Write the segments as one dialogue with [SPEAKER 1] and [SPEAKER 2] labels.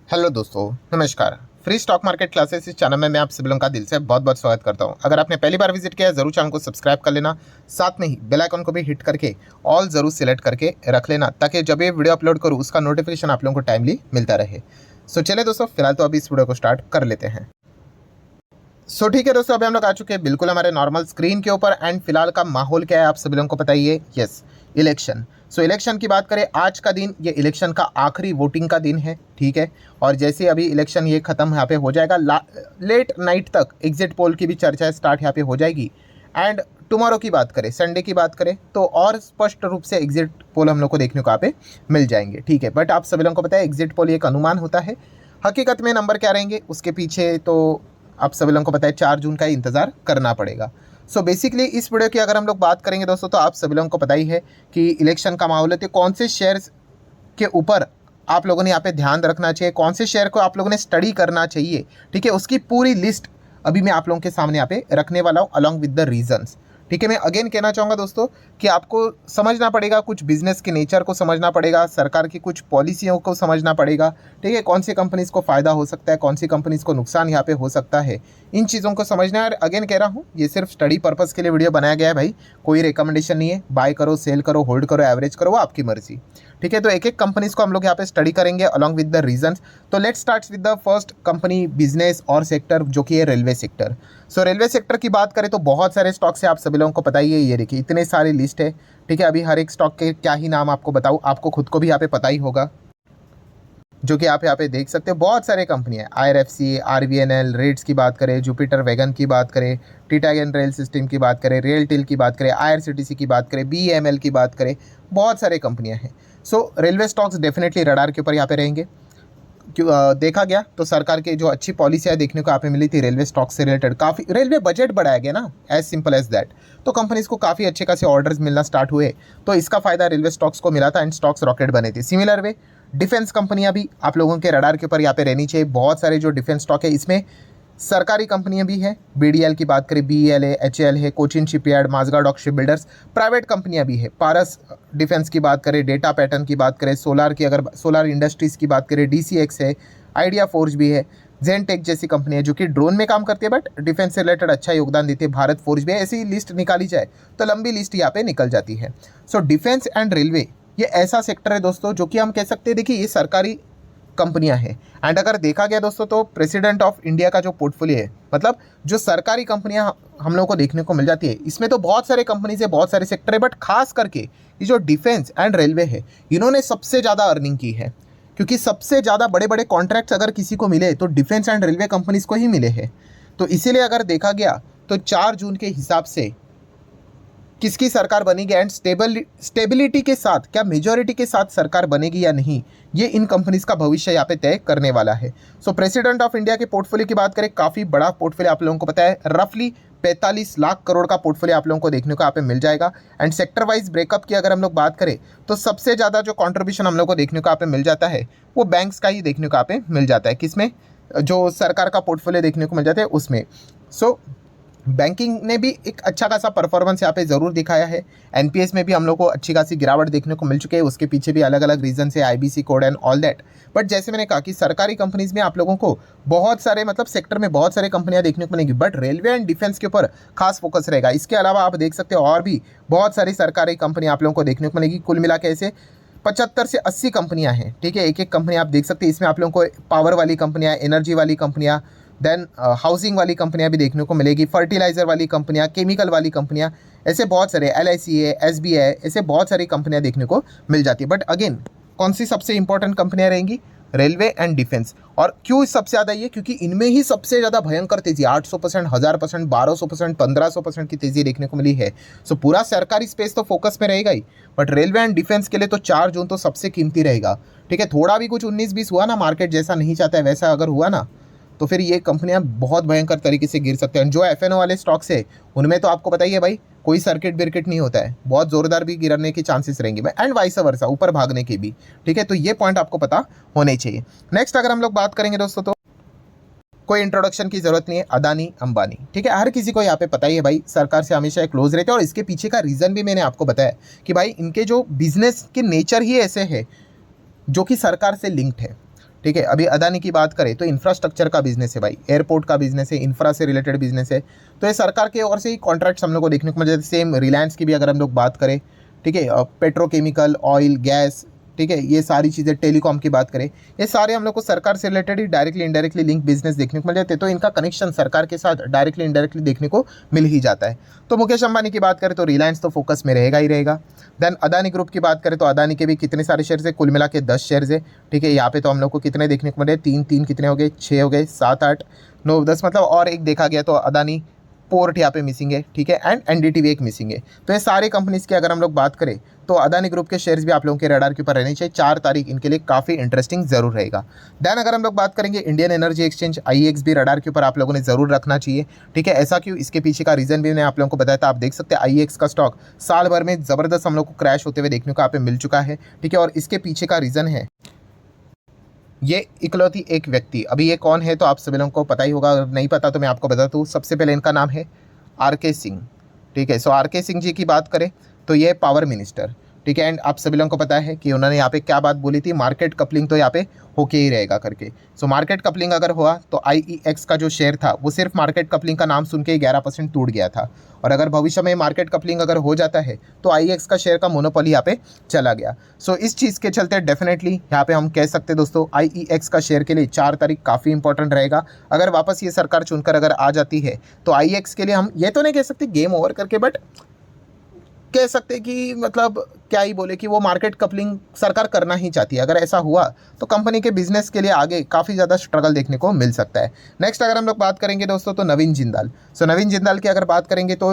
[SPEAKER 1] Hello दोस्तों, नमस्कार। Free stock market classes इस चैनल में मैं आप सभी लोगों का दिल से बहुत बहुत स्वागत करता हूं। अगर आपने पहली बार विजिट किया है जरूर चैनल को सब्सक्राइब कर लेना, साथ में ही बेल आइकन को भी हिट करके ऑल जरूर सिलेक्ट करके रख लेना, ताकि जब ये वीडियो अपलोड करूं उसका नोटिफिकेशन आप लोगों को टाइमली मिलता रहे। सो चलिए दोस्तों, फिलहाल तो अभी इस वीडियो को स्टार्ट कर लेते हैं। ठीक है दोस्तों, अभी हम लोग आ चुके हैं बिल्कुल हमारे नॉर्मल स्क्रीन के ऊपर। एंड फिलहाल का माहौल क्या है आप सभी लोगों को पता ही है। Yes, election. इलेक्शन की बात करें, आज का दिन ये इलेक्शन का आखिरी वोटिंग का दिन है, ठीक है। और जैसे अभी इलेक्शन ये खत्म यहाँ पे हो जाएगा, लेट नाइट तक एग्जिट पोल की भी चर्चा स्टार्ट यहाँ पे हो जाएगी। एंड टुमारो की बात करें, संडे की बात करें, तो और स्पष्ट रूप से एग्जिट पोल हम लोग को देखने को यहाँ पे मिल जाएंगे, ठीक है। बट आप सभी लोगों को पता है एग्जिट पोल एक अनुमान होता है, हकीकत में नंबर क्या रहेंगे उसके पीछे तो आप सभी लोगों को पता है 4 जून का इंतज़ार करना पड़ेगा। बेसिकली इस वीडियो की अगर हम लोग बात करेंगे दोस्तों, तो आप सभी लोगों को पता ही है कि इलेक्शन का माहौल है, तो कौन से शेयर्स के ऊपर आप लोगों ने यहाँ पे ध्यान रखना चाहिए, कौन से शेयर को आप लोगों ने स्टडी करना चाहिए, ठीक है, उसकी पूरी लिस्ट अभी मैं आप लोगों के सामने यहाँ पे रखने वाला हूँ अलॉन्ग विद द रीजंस, ठीक है। मैं अगेन कहना चाहूँगा दोस्तों कि आपको समझना पड़ेगा, कुछ बिजनेस के नेचर को समझना पड़ेगा, सरकार की कुछ पॉलिसियों को समझना पड़ेगा, ठीक है। कौन सी कंपनीज़ को फ़ायदा हो सकता है, कौन सी कंपनीज़ को नुकसान यहाँ पे हो सकता है, इन चीज़ों को समझना है। और अगेन कह रहा हूँ, ये सिर्फ स्टडी पर्पज़ के लिए वीडियो बनाया गया है भाई, कोई रिकमेंडेशन नहीं है। बाय करो, सेल करो, होल्ड करो, एवरेज करो, वो आपकी मर्जी, ठीक है। तो एक एक कंपनीज़ को हम लोग यहाँ पे स्टडी करेंगे अलॉन्ग विद द रीजंस। तो let's start with the first company, business और सेक्टर, जो कि है रेलवे सेक्टर। रेलवे सेक्टर की बात करें तो बहुत सारे स्टॉक्स है, आप सभी लोगों को पता ही है। ये देखिए इतने सारी लिस्ट है, ठीक है। अभी हर एक स्टॉक के क्या ही नाम आपको बताऊँ, आपको खुद को भी यहाँ पे पता ही होगा, जो कि आप यहाँ पे देख सकते हो। बहुत सारे कंपनियाँ, IRFC, RVNL, रेट्स की बात करें, जुपिटर वैगन की बात करें, टिटागन रेल सिस्टम की बात करें, रेल टेल की बात करें, IRCTC की बात करें, BEML की बात करें, बहुत सारे कंपनियाँ हैं। रेलवे स्टॉक्स डेफिनेटली रडार के ऊपर यहाँ पे रहेंगे। देखा गया तो सरकार के जो अच्छी पॉलिसियाँ देखने को यहाँ पे मिली थी रेलवे स्टॉक से रिलेटेड, काफ़ी रेलवे बजट बढ़ाया गया ना, एज सिंपल एज दैट। तो कंपनीज को काफ़ी अच्छे खासे ऑर्डर्स मिलना स्टार्ट हुए, तो इसका फायदा रेलवे स्टॉक्स को मिला था एंड स्टॉक्स रॉकेट बने थे। सिमिलर वे डिफेंस कंपनियां भी आप लोगों के रडार के ऊपर यहाँ पे रहनी चाहिए। बहुत सारे जो डिफेंस स्टॉक है, इसमें सरकारी कंपनियां भी हैं, BDL की बात करें, BEL है, HAL है, Cochin shipyard, Mazagon dock ship builders. Private कंपनियां भी है, पारस डिफेंस की बात करें, डेटा पैटर्न की बात करें, सोलार की अगर सोलार इंडस्ट्रीज़ की बात करें, DCX है, आइडिया फोर्ज भी है, जेनटेक जैसी कंपनी है जो कि ड्रोन में काम करती है बट डिफेंस से रिलेटेड अच्छा योगदान देती है, भारत फोर्ज भी है। ऐसी लिस्ट निकाली जाए तो लंबी लिस्ट यहाँ पे निकल जाती है। डिफेंस एंड रेलवे ये ऐसा सेक्टर है दोस्तों जो कि हम कह सकते हैं, देखिए ये सरकारी कंपनियां हैं। एंड अगर देखा गया दोस्तों तो प्रेसिडेंट ऑफ इंडिया का जो पोर्टफोलियो है, मतलब जो सरकारी कंपनियां हम लोगों को देखने को मिल जाती है, इसमें तो बहुत सारे कंपनीज है, बहुत सारे सेक्टर है, बट खास करके ये जो डिफेंस एंड रेलवे है, इन्होंने सबसे ज़्यादा अर्निंग की है। क्योंकि सबसे ज़्यादा बड़े बड़े कॉन्ट्रैक्ट्स अगर किसी को मिले तो डिफेंस एंड रेलवे कंपनीज को ही मिले हैं। तो इसीलिए अगर देखा गया तो 4 जून के हिसाब से किसकी सरकार बनेगी एंड स्टेबिलिटी के साथ, क्या मेजॉरिटी के साथ सरकार बनेगी या नहीं, ये इन कंपनीज का भविष्य यहाँ पे तय करने वाला है। प्रेसिडेंट ऑफ इंडिया के पोर्टफोलियो की बात करें, काफ़ी बड़ा पोर्टफोलियो आप लोगों को पता है, रफली 45 लाख करोड़ का पोर्टफोलियो आप लोगों को देखने को यहाँ पे मिल जाएगा। एंड सेक्टर वाइज ब्रेकअप की अगर हम लोग बात करें तो सबसे ज़्यादा जो कॉन्ट्रीब्यूशन हम लोग को देखने को यहाँ पे मिल जाता है वो बैंक्स का ही देखने को यहाँ पे मिल जाता है। किसमें? जो सरकार का पोर्टफोलियो देखने को मिल जाता है उसमें। बैंकिंग ने भी एक अच्छा खासा परफॉर्मेंस यहाँ पे ज़रूर दिखाया है। NPS में भी हम लोग को अच्छी खासी गिरावट देखने को मिल चुकी है, उसके पीछे भी अलग अलग रीजन है, IBC code and all that. But जैसे मैंने कहा कि सरकारी कंपनीज में आप लोगों को बहुत सारे, मतलब सेक्टर में बहुत सारे कंपनियां देखने को मिलेंगी, बट रेलवे एंड डिफेंस के ऊपर खास फोकस रहेगा। इसके अलावा आप देख सकते हो और भी बहुत सारी सरकारी कंपनी आप लोगों को देखने को मिलेगी। कुल मिला के ऐसे 75 से 80 कंपनियां हैं, ठीक है। एक एक कंपनी आप देख सकते हैं, इसमें आप लोगों को पावर वाली कंपनियां, एनर्जी वाली कंपनियां, देन हाउसिंग वाली कंपनियां भी देखने को मिलेगी, फर्टिलाइज़र वाली कंपनियां, केमिकल वाली कंपनियां, ऐसे बहुत सारे, LIC है, SBI है, ऐसे बहुत सारी कंपनियां देखने को मिल जाती है। बट अगेन कौन सी सबसे इंपॉर्टेंट कंपनियां रहेंगी? Railway and defence. और क्यों सबसे ज़्यादा ये? क्योंकि इनमें ही सबसे ज़्यादा भयंकर तेजी, 800%, 1000%, 1200%, 1500% की तेजी देखने को मिली है। पूरा सरकारी स्पेस तो फोकस में रहेगा ही, बट रेलवे एंड डिफेंस के लिए तो 4 जून तो सबसे कीमती रहेगा, ठीक है। थोड़ा भी कुछ 19-20 हुआ ना, मार्केट जैसा नहीं चाहता है वैसा अगर हुआ ना, तो फिर ये कंपनियां बहुत भयंकर तरीके से गिर सकते हैं। जो FNO वाले स्टॉक्स है उनमें तो आपको बताइए भाई, कोई सर्किट बिरकिट नहीं होता है, बहुत ज़ोरदार भी गिरने की चांसेस रहेंगे एंड वाइस वर्सा, ऊपर भागने के भी, ठीक है। तो ये पॉइंट आपको पता होने चाहिए। नेक्स्ट अगर हम लोग बात करेंगे दोस्तों, तो कोई इंट्रोडक्शन की जरूरत नहीं है, अदानी अंबानी, ठीक है। हर किसी को यहाँ पे पता ही है भाई, सरकार से हमेशा क्लोज रहते हैं। और इसके पीछे का रीज़न भी मैंने आपको बताया कि भाई इनके जो बिजनेस के नेचर ही ऐसे है जो कि सरकार से लिंक्ड है, ठीक है। अभी अदानी की बात करें तो इंफ्रास्ट्रक्चर का बिजनेस है भाई, एयरपोर्ट का बिजनेस है, इंफ्रा से रिलेटेड बिजनेस है। तो ये सरकार की ओर से ही कॉन्ट्रैक्ट्स हम लोग को देखने को मिल जाते हैं। सेम रिलायंस की भी अगर हम लोग बात करें, ठीक है, पेट्रोकेमिकल, ऑयल, गैस, ठीक है, ये सारी चीज़ें, टेलीकॉम की बात करें, ये सारे हम लोग को सरकार से रिलेटेड ही डायरेक्टली इनडायरेक्टली लिंक बिजनेस देखने को मिल जाते हैं। तो इनका कनेक्शन सरकार के साथ डायरेक्टली इनडायरेक्टली देखने को मिल ही जाता है। तो मुकेश अंबानी की बात करें तो रिलायंस तो फोकस में रहेगा ही रहेगा। देन अदानी ग्रुप की बात करें तो अदानी के भी कितने सारे शेयर्स है, कुल मिला के 10 शेयर्स है। ठीक है, यहाँ पे तो हम लोग को कितने देखने को मिले, 3 कितने हो गए, 6 हो गए, 7, 8, 9, 10, मतलब और एक देखा गया तो अदानी पोर्ट यहाँ पे मिसिंग है। ठीक है, एंड एनडीटीवी एक मिसिंग है। तो ये सारे कंपनीज की अगर हम लोग बात करें तो अदानी ग्रुप के शेयर्स भी आप लोगों के रडार के ऊपर रहने चाहिए। 4 तारीख इनके लिए काफ़ी इंटरेस्टिंग जरूर रहेगा। देन अगर हम लोग बात करेंगे इंडियन एनर्जी एक्सचेंज आईईएक्स भी रडार के ऊपर आप लोगों ने जरूर रखना चाहिए। ठीक है, ऐसा क्यों, इसके पीछे का रीजन भी मैंने आप लोगों को बताया था। आप देख सकते हैं आईईएक्स का स्टॉक साल भर में जबरदस्त हम लोग को क्रैश होते हुए देखने को यहाँ पे मिल चुका है। ठीक है, और इसके पीछे का रीजन है ये इकलौती एक व्यक्ति। अभी ये कौन है तो आप सभी लोगों को पता ही होगा, अगर नहीं पता तो मैं आपको बता दूँ। सबसे पहले इनका नाम है आरके सिंह। ठीक है, सो आरके सिंह जी की बात करें तो ये पावर मिनिस्टर। ठीक है, एंड आप सभी लोगों को पता है कि उन्होंने यहाँ पे क्या बात बोली थी, मार्केट कपलिंग तो यहाँ पे होके ही रहेगा करके। सो मार्केट कपलिंग अगर हुआ तो आईईएक्स का जो शेयर था वो सिर्फ मार्केट कपलिंग का नाम सुन के 11% टूट गया था। और अगर भविष्य में मार्केट कपलिंग अगर हो जाता है तो आईईएक्स का शेयर का मोनोपोली यहाँ पे चला गया। सो इस चीज़ के चलते डेफिनेटली यहाँ पे हम कह सकते हैं दोस्तों आईईएक्स का शेयर के लिए 4 तारीख काफ़ी इंपॉर्टेंट रहेगा। अगर वापस ये सरकार चुनकर अगर आ जाती है तो आईईएक्स के लिए हम ये तो नहीं कह सकते गेम ओवर करके, बट कह सकते कि मतलब क्या ही बोले कि वो मार्केट कपलिंग सरकार करना ही चाहती है। अगर ऐसा हुआ तो कंपनी के बिजनेस के लिए आगे काफ़ी ज़्यादा स्ट्रगल देखने को मिल सकता है। नेक्स्ट अगर हम लोग बात करेंगे दोस्तों तो नवीन जिंदाल। सो नवीन जिंदाल की अगर बात करेंगे तो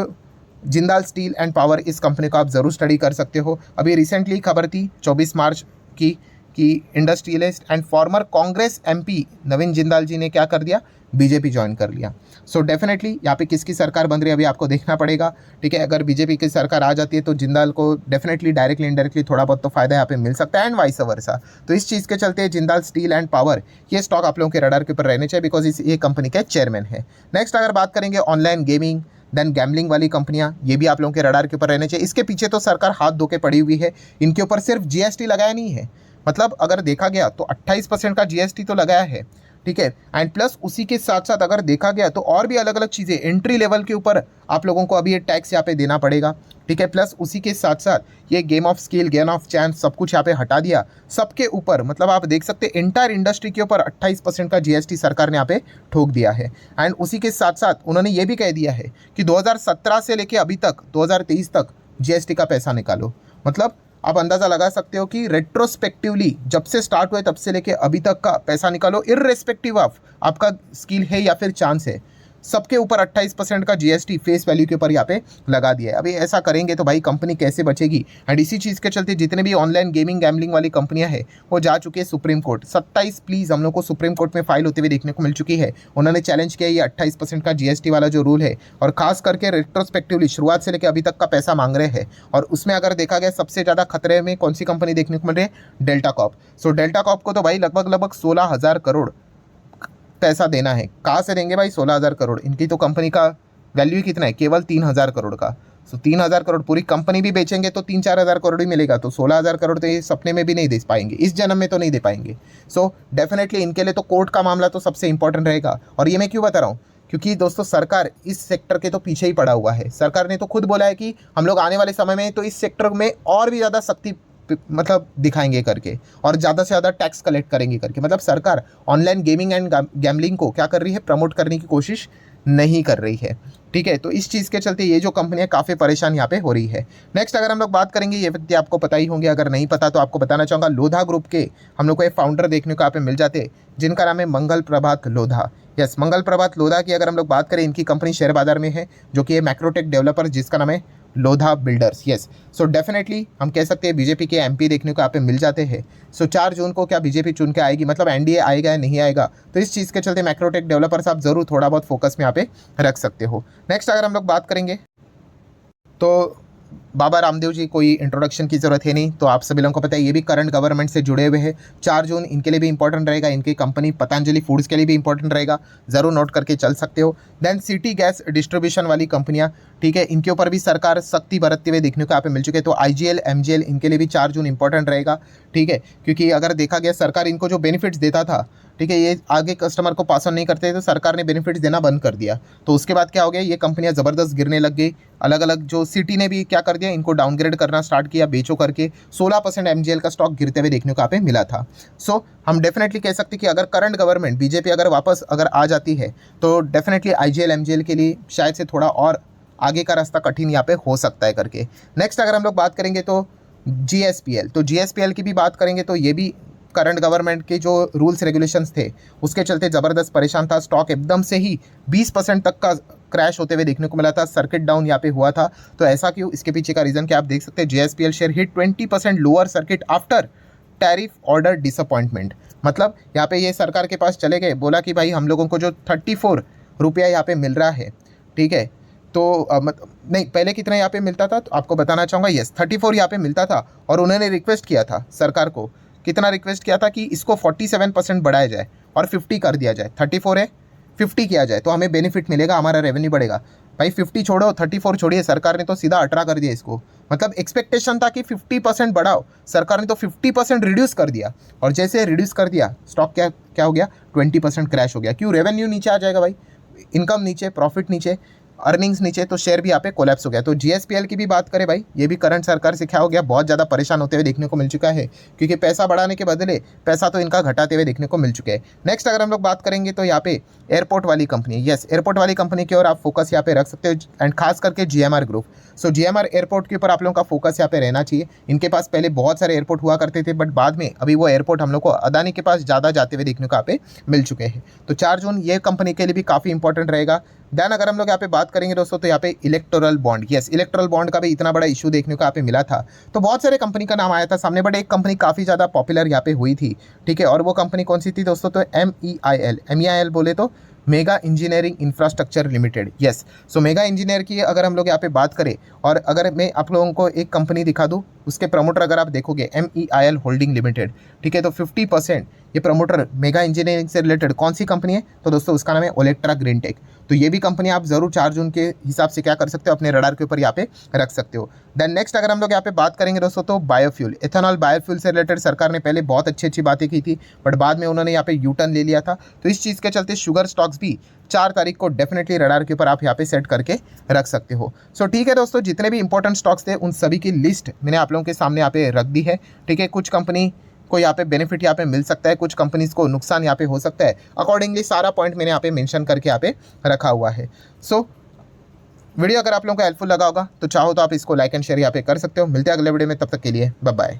[SPEAKER 1] जिंदाल स्टील एंड पावर, इस कंपनी को आप ज़रूर स्टडी कर सकते हो। अभी रिसेंटली खबर थी 24 मार्च की कि industrialist and former Congress MP Naveen Jindal ji ने क्या कर दिया, बीजेपी ज्वाइन कर लिया। सो डेफिनेटली यहाँ पे किसकी सरकार बन रही है अभी आपको देखना पड़ेगा। ठीक है, अगर बीजेपी की सरकार आ जाती है तो जिंदाल को डेफिनेटली डायरेक्टली इनडायरेक्टली थोड़ा बहुत तो फायदा यहाँ पे मिल सकता है, एंड वाइस वर्सा। तो इस चीज़ के चलते जिंदाल स्टील एंड पावर ये स्टॉक आप लोगों के रडार के ऊपर रहने चाहिए, बिकॉज ये कंपनी के चेयरमैन है। नेक्स्ट अगर बात करेंगे ऑनलाइन गेमिंग देन गैम्बलिंग वाली कंपनियां, ये भी आप लोगों के रडार के ऊपर रहने चाहिए। इसके पीछे तो सरकार हाथ धो के पड़ी हुई है, इनके ऊपर सिर्फ जीएसटी लगाया नहीं है, मतलब अगर देखा गया तो 28% का जीएसटी तो लगाया है। ठीक है, एंड प्लस उसी के साथ साथ अगर देखा गया तो और भी अलग अलग चीज़ें एंट्री लेवल के ऊपर आप लोगों को अभी ये टैक्स यहाँ पे देना पड़ेगा। ठीक है, प्लस उसी के साथ साथ ये game of skill, game of chance सब कुछ यहाँ पे हटा दिया सबके ऊपर। मतलब आप देख सकते हैं एंटायर इंडस्ट्री के ऊपर 28% का जीएसटी सरकार ने यहाँ पे ठोक दिया है। एंड उसी के साथ साथ उन्होंने ये भी कह दिया है कि 2017 से लेके अभी तक 2023 तक जीएसटी का पैसा निकालो। मतलब आप अंदाज़ा लगा सकते हो कि रेट्रोस्पेक्टिवली जब से स्टार्ट हुए तब से लेके अभी तक का पैसा निकालो, इररेस्पेक्टिव ऑफ आपका स्किल है या फिर चांस है, सबके ऊपर 28% का जीएसटी फेस वैल्यू के ऊपर यहाँ पे लगा दिया है। अभी ऐसा करेंगे तो भाई कंपनी कैसे बचेगी। एंड इसी चीज़ के चलते जितने भी ऑनलाइन गेमिंग गैम्बलिंग वाली कंपनियां हैं वो जा चुके हैं सुप्रीम कोर्ट। 27 प्लीज़ हम लोग को सुप्रीम कोर्ट में फाइल होते हुए देखने को मिल चुकी है। उन्होंने चैलेंज किया ये 28% का जीएसटी वाला जो रूल है, और खास करके रेट्रोस्पेक्टिवली शुरुआत से लेकर अभी तक का पैसा मांग रहे हैं। और उसमें अगर देखा गया सबसे ज़्यादा खतरे में कौन सी कंपनी देखने को मिल रही है, delta Corp. So delta Corp को तो भाई लगभग 16,000 करोड़ पैसा देना है। कहाँ से देंगे भाई 16,000 करोड़, इनकी तो कंपनी का वैल्यू ही कितना है, केवल 3,000 करोड़ का। सो 3,000 करोड़ पूरी कंपनी भी बेचेंगे तो 3-4 हज़ार करोड़ ही मिलेगा। तो 16,000 करोड़ तो ये सपने में भी नहीं दे पाएंगे, इस जन्म में तो नहीं दे पाएंगे। सो डेफिनेटली इनके लिए तो कोर्ट का मामला तो सबसे इंपॉर्टेंट रहेगा। और ये मैं क्यों बता रहा हूँ, क्योंकि दोस्तों सरकार इस सेक्टर के तो पीछे ही पड़ा हुआ है। सरकार ने तो खुद बोला है कि हम लोग आने वाले समय में तो इस सेक्टर में और भी ज़्यादा सख्ती मतलब दिखाएंगे करके, और ज़्यादा से ज़्यादा टैक्स कलेक्ट करेंगे करके। मतलब सरकार ऑनलाइन गेमिंग एंड गैम्बलिंग को क्या कर रही है, प्रमोट करने की कोशिश नहीं कर रही है। ठीक है, तो इस चीज़ के चलते ये जो कंपनियां काफ़ी परेशान यहाँ पे हो रही है। नेक्स्ट अगर हम लोग बात करेंगे, ये व्यक्ति आपको पता ही होंगे, अगर नहीं पता तो आपको बताना चाहूँगा। लोधा ग्रुप के हम लोग को एक फाउंडर देखने को यहाँ पे मिल जाते हैं जिनका नाम है मंगल प्रभात लोधा। यस, मंगल प्रभात लोधा की अगर हम लोग बात करें, इनकी कंपनी शेयर बाजार में है जो कि है मैक्रोटेक डेवलपर, जिसका नाम है Lodha builders. Yes, so definitely हम कह सकते हैं बीजेपी के एमपी देखने को यहाँ पे मिल जाते हैं। सो 4 जून को क्या बीजेपी चुन के आएगी, मतलब एनडीए आएगा या नहीं आएगा, तो इस चीज़ के चलते मैक्रोटेक डेवलपर्स आप जरूर थोड़ा बहुत फोकस में यहाँ पे रख सकते हो। नेक्स्ट अगर हम लोग बात करेंगे तो बाबा रामदेव जी कोई इंट्रोडक्शन की ज़रूरत है नहीं, तो आप सभी लोगों को पता है ये भी करंट गवर्नमेंट से जुड़े हुए हैं। 4 जून इनके लिए भी इंपॉर्टेंट रहेगा, इनकी कंपनी पतंजलि फूड्स के लिए भी इंपॉर्टेंट रहेगा, ज़रूर नोट करके चल सकते हो। देन सिटी गैस डिस्ट्रीब्यूशन वाली कंपनियां, ठीक है, इनके ऊपर भी सरकार सख्ती बरतते हुए देखने को यहाँ पे मिल चुके हैं। तो IGL MGL इनके लिए भी 4 जून इंपॉर्टेंट रहेगा, ठीक है, क्योंकि अगर देखा गया सरकार इनको जो बेनिफिट्स देता था, ठीक है, ये आगे कस्टमर को पास ऑन नहीं करते, तो सरकार ने बेनिफिट्स देना बंद कर दिया। तो उसके बाद क्या हो गया, ये कंपनियां ज़बरदस्त गिरने लग गई। अलग अलग जो सिटी ने भी क्या कर दिया, इनको डाउनग्रेड करना स्टार्ट किया, बेचो करके 16% MGL का स्टॉक गिरते हुए देखने को यहाँ पे मिला था। सो हम डेफिनेटली कह सकते हैं कि अगर करंट गवर्नमेंट बीजेपी अगर वापस अगर आ जाती है तो डेफिनेटली IGL MGL के लिए शायद से थोड़ा और आगे का रास्ता कठिन यहाँ पे हो सकता है करके। नेक्स्ट अगर हम लोग बात करेंगे तो GSPL, तो GSPL की भी बात करेंगे तो ये भी करंट गवर्नमेंट के जो रूल्स रेगुलेशंस थे उसके चलते ज़बरदस्त परेशान था। स्टॉक एकदम से ही 20% तक का क्रैश होते हुए देखने को मिला था, सर्किट डाउन यहाँ पे हुआ था। तो ऐसा क्यों, इसके पीछे का रीज़न क्या आप देख सकते हैं, GSPL share hit 20% lower circuit after tariff order disappointment. मतलब यहाँ पे ये सरकार के पास चले गए, बोला कि भाई हम लोगों को जो 34 रुपया यहाँ पे मिल रहा है, ठीक है, तो नहीं पहले कितना यहाँ पे मिलता था, तो आपको बताना चाहूँगा, यस 34 यहाँ पे मिलता था। और उन्होंने रिक्वेस्ट किया था सरकार को, कितना रिक्वेस्ट किया था कि इसको 47% बढ़ाया जाए और 50 कर दिया जाए। 34 है 50 किया जाए तो हमें बेनिफिट मिलेगा, हमारा रेवेन्यू बढ़ेगा। भाई 50 छोड़ो, 34 छोड़िए, सरकार ने तो सीधा 18 कर दिया इसको। मतलब एक्सपेक्टेशन था कि 50% बढ़ाओ, सरकार ने तो 50% रिड्यूस कर दिया। और जैसे रिड्यूस कर दिया स्टॉक क्या क्या हो गया, 20% क्रैश हो गया। क्यों, रेवेन्यू नीचे आ जाएगा भाई, इनकम नीचे, प्रॉफिट नीचे, अर्निंग्स नीचे, तो शेयर भी यहाँ पे कोलैप्स हो गया। तो GSPL की भी बात करें भाई, ये भी करंट सरकार से क्या हो गया, बहुत ज़्यादा परेशान होते हुए देखने को मिल चुका है, क्योंकि पैसा बढ़ाने के बदले पैसा तो इनका घटाते हुए देखने को मिल चुके हैं। नेक्स्ट अगर हम लोग बात करेंगे तो यहाँ पे एयरपोर्ट वाली कंपनी, यस एयरपोर्ट वाली कंपनी की ओर आप फोकस यहाँ पे रख सकते हो, एंड खास करके GMR ग्रुप। सो GMR एयरपोर्ट के ऊपर आप लोगों का फोकस यहाँ पे रहना चाहिए। इनके पास पहले बहुत सारे एयरपोर्ट हुआ करते थे, बट बाद में अभी वो एयरपोर्ट हम लोग को अदानी के पास ज़्यादा जाते हुए देखने को यहाँ पे मिल चुके हैं। तो 4 जून ये कंपनी के लिए भी काफ़ी इंपॉर्टेंट रहेगा। देन अगर हम लोग यहाँ पे बात करेंगे दोस्तों, तो यहाँ पे electoral bond, yes electoral bond का भी इतना बड़ा इशू देखने को यहाँ पे मिला था। तो बहुत सारे कंपनी का नाम आया था सामने, बट एक कंपनी काफ़ी ज़्यादा पॉपुलर यहाँ पे हुई थी, ठीक है, और वो कंपनी कौन सी थी दोस्तों, तो MEIL बोले तो Mega Engineering Infrastructure Limited. Yes, so Mega Engineer की अगर हम लोग यहाँ पे बात करें, और अगर मैं आप लोगों को एक कंपनी दिखा दूँ, उसके प्रमोटर अगर आप देखोगे MEIL होल्डिंग लिमिटेड, ठीक है, तो 50% ये प्रमोटर मेगा इंजीनियरिंग से रिलेटेड कौन सी कंपनी है, तो दोस्तों उसका नाम है ओलेक्ट्रा ग्रीन टेक। तो ये भी कंपनी आप जरूर 4 जून के हिसाब से क्या कर सकते हो, अपने रडार के ऊपर यहाँ पे रख सकते हो। देन नेक्स्ट अगर हम लोग यहाँ पे बात करेंगे दोस्तों, तो बायोफ्यूल, एथेनॉल बायोफ्यूल से रिलेटेड सरकार ने पहले बहुत अच्छी बातें की थी, बट बाद में उन्होंने यहाँ पे यू टर्न ले लिया था। तो इस चीज़ के चलते शुगर स्टॉक्स भी 4 तारीख को डेफिनेटली रडार के ऊपर आप यहाँ पे सेट करके रख सकते हो। सो ठीक है दोस्तों, जितने भी इंपॉर्टेंट स्टॉक्स थे उन सभी की लिस्ट मैंने आप लोगों के सामने यहाँ पे रख दी है, ठीक है। कुछ कंपनी को यहाँ पे बेनिफिट यहाँ पे मिल सकता है, कुछ कंपनीज को नुकसान यहाँ पे हो सकता है, अकॉर्डिंगली सारा पॉइंट मैंने यहाँ पे मेंशन करके यहाँ पे रखा हुआ है। सो वीडियो अगर आप लोगों को हेल्पफुल लगा होगा तो चाहो तो आप इसको लाइक एंड शेयर यहाँ पे कर सकते हो। मिलते हैं अगले वीडियो में, तब तक के लिए बाय बाय।